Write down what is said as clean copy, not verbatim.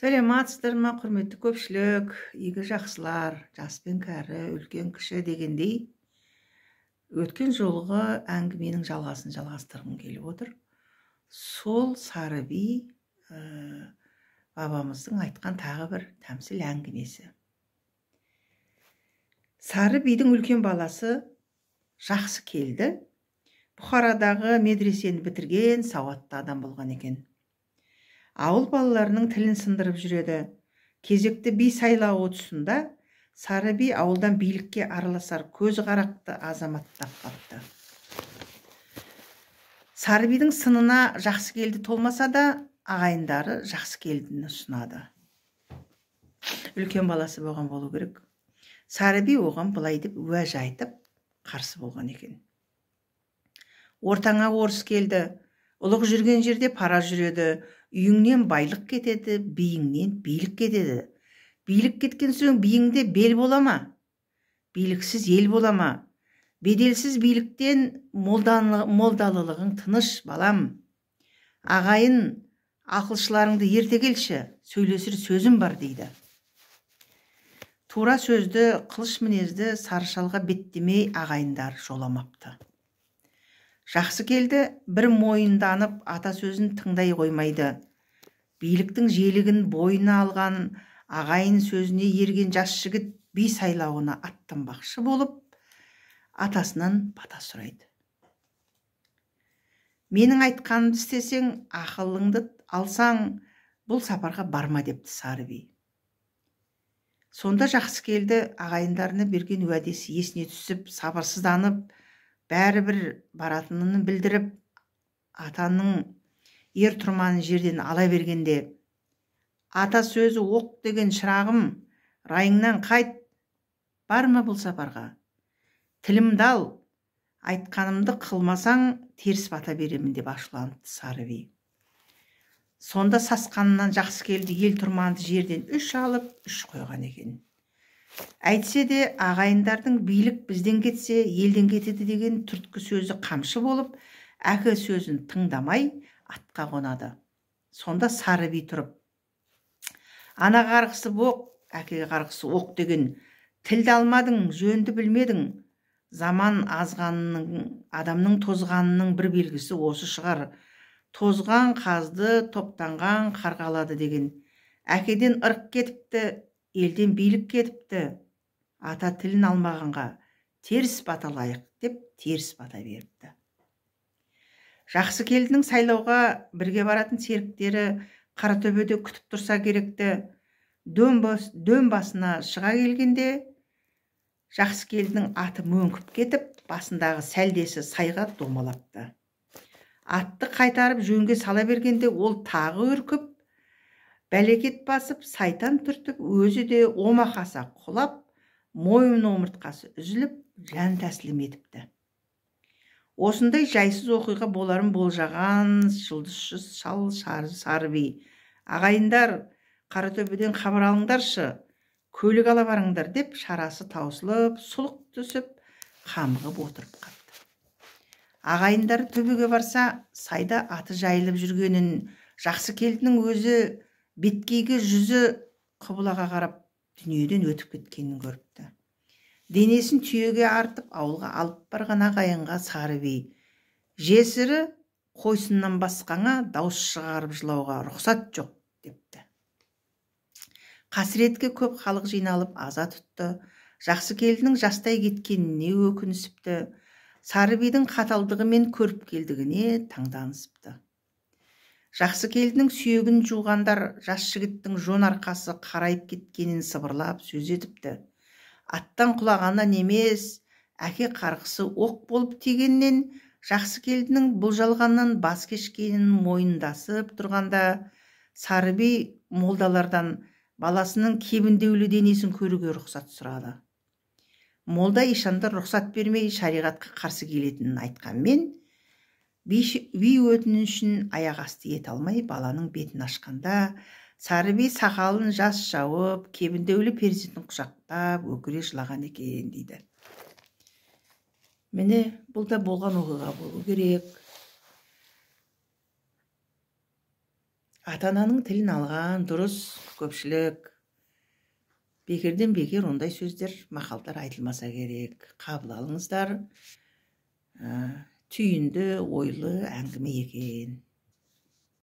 Сәлеметсіздер ма, құрметті көпшілік, игі жақсылар, жас пен кәрі, үлкен кіші дегендей, өткен жолғы әңгіменің жалғасын жалғастырғым келіп отыр. Сол Сары би бабамыздың айтқан тағы бір тәмсіл әңгімесі. Сары бидің үлкен баласы жақсы келді. Бұхарадағы медресені бітірген сауатты адам болған екен. Ауыл балаларының тілін сындырып жүреді. Кезекті би сайлауы тұсында Сары би ауылдан билікке араласар көзі қарақты азамат таппапты. Сары бидің сынына жақсы келді толмаса да, ағайындары жақсы келдіні ұсынады. Үлкен баласы болған болу керек. Сары би оған былай деп уәж айтып, қарсы болған екен. Ортаңа орыс келді, ұлық жүрген жерде пара жүреді, үйіңнен байлық кетеді, биіңнен билік кетеді. Билік кеткен соң биіңде бел бола ма? Биліксіз ел бола ма? Беделсіз биліктен молдалылығың тыныш, балам. Ағайын, ақылшыларыңды ерте келші, сөйлесір сөзім бар дейді. Тура сөзді, қылыш мінезді сары шалға беттемей ағайындар жоламапты. Жақсы келді, бір мойынданып ата сөзін тыңдай қоймайды. Биліктің желігін бойына алған ағайын сөзіне ерген жас жігіт би сайлауына аттанбақшы болып, атасынан бата сұрайды. Менің айтқанымды істесең, ақылыңды алсаң, бұл сапарға барма депті Сары би. Сонда жақсы келді, ағайындарына берген уәдесі есіне түсіп, сабырсызданып, бәрібір баратынын білдіріп, атаның ер тұрманын жерден ала бергенде, ата сөзі оқ деген шырағым, райыңнан қайт, барма бұл сапарға. Тілімді ал, айтқанымды қылмасаң, теріс бата беремін деп ашуланды Сары би. Сонда сасқанынан жақсы келді, ел тұрманды жерден үш алып, үш қойған екен. Әйтсе де ағайындардың билік бізден кетсе, елден кетеді деген түрткі сөзі қамшы болып, әке сөзін тыңдамай атқа қонады. Сонда Сары би тұрып, ана қарғысы боқ, әке қарғысы оқ деген, тілді алмадың, жөнді білмедің. Заман азғанның, адамның тозғанының бір белгісі осы шығар. Тозған қазды, топтанған қарғалады деген. Әкеден ырық кетіпті, елден билік кетіпті. Ата тілін алмағанға теріс бата лайық деп теріс бата беріпті. Жақсы келдінің сайлауға бірге баратын серіктері Қаратөбеде күтіп тұрса керекті. Дөм басына шыға келгенде, жақсы келдінің аты мөңкіп кетіп, басындағы сәлдесі сайға домалапты. Атты қайтарып жөнге сала бергенде ол тағы үркіп, бәлекет басып, сайтан түртіп, өзі де омақаса құлап, мойын омыртқасы үзіліп, жан тәсілім етіпті. Осындай жайсыз оқиға боларын болжаған жұлдызшы шал Сары би. Ағайындар, Қаратөбеден хабар алыңдаршы, көлік ала барыңдар деп шарасы таусылып, сұлық түсіп, қамығып отырып қапты. Ағайындары төбеге барса, сайда аты жайылып жүргенін, жақсы келдінің өзі беткейге жүзі құбылаға қарап дүниеден өтіп кеткенін көріпті. Денесін түйеге артып, ауылға алып барған ағайынға Сары би, жесірі қойсыннан басқаңа дауыс шығарып жылауға рұқсат жоқ депті. Қасіретке көп халық жиналып аза тұтты. Жақсы келдінің жастай кеткеніне өкінісіпті. Сары бидің қаталдығы мен көріп келдігіне таңданысыпты. Жақсы келдінің сүйегін жуғандар жас жігіттің жон арқасы қарайып кеткенін сыбырлап сөз етіпті. Аттан құлағаннан емес, әке қарғысы оқ болып тигеннен, жақсы келдінің бұл жалғаннан бас кешкенін мойындасып тұрғанда, Сары би молдалардан баласының кебіндеулі денесін көруге рұқсат сұрады. Молда ишандар рұқсат бермей шариғатқа қарсы келетінін айтқанмен, би өтінішін аяқ асты ете алмай баланың бетін ашқанда, Сары би сақалын жас жауып, кебіндеулі перзентін құшақтап, өкіре жылаған екен дейді. Міне, бұл да болған оқиға болу керек. ата ананың тілін алған дұрыс көпшілік. Бекерден бекер ондай сөздер, мақалдар айтылмаса керек. Қабыл алыңыздар. Түйінді, ойлы әңгіме екен.